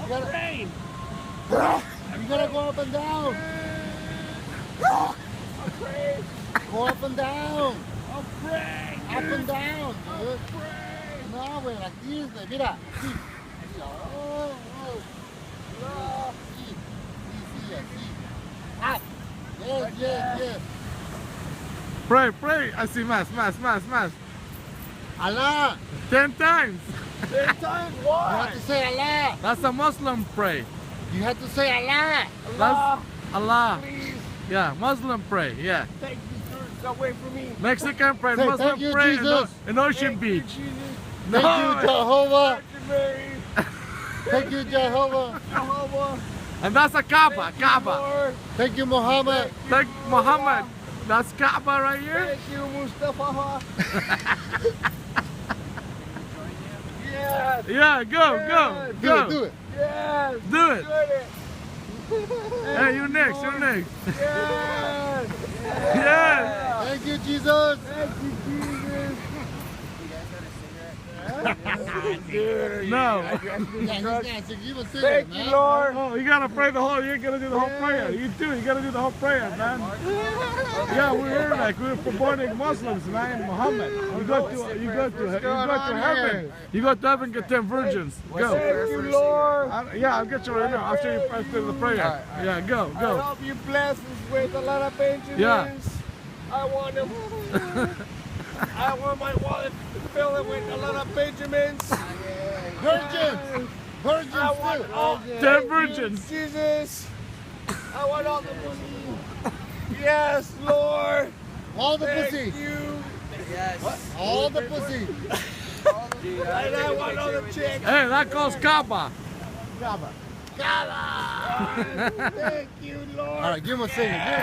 Pray. You gotta go up and down. Pray. Go up and down. I'll pray. Up and down. I'll pray. No, güey, aquí es, güey. Mira. Sí. Oh, oh. No. Sí. Sí, así. Up. Yes, yes, yes. Pray, pray. Así más. Allah. 10 times. 10 times. You Why? have to say Allah. That's a Muslim pray. You have to say Allah. Allah, Allah. please Yeah, Muslim pray. Yeah. take these drugs away from me. Mexican pray. Say, Muslim thank you, pray Jesus. in Ocean Thank you, Beach. Jesus. Thank you, Jehovah. Virgin Mary. Thank you, Jehovah. Jehovah. And that's a Kaaba. Thank you, Kaaba. Lord. Thank you, Muhammad. Thank Muhammad. That's Kaaba right here. Thank you, Mustafa. Yes. Yeah, go. Do it, do it. Yes. Do it. Good it. Hey, you next. Yes. Yeah. Thank you, Jesus. Thank you, Jesus. Dude, No. Yeah, he's dancing. You was singing, Thank man. you, Lord. Oh, you gotta pray the whole. You gotta do the whole prayer. You do. You gotta do the whole prayer, man. Yeah, we're supporting Muslims, man. Muhammad. You go to heaven. You go to heaven, get 10 virgins. Go. Thank you, Lord. Yeah, I'll get you right now. After the prayer. Yeah, go. I hope you bless us with a lot of Benjamins. Yeah. I want them. I want my wallet to fill it with a lot of Benjamins. Virgins. Virgins I want too. all 10 virgins. Jesus. I want all the pussy. Yes, Lord. All the Thank pussy. you. All the pussy. And I want all the chicks. Hey, that goes Kaaba. Kaaba. Thank you, Lord. All right, give him a singing. Give him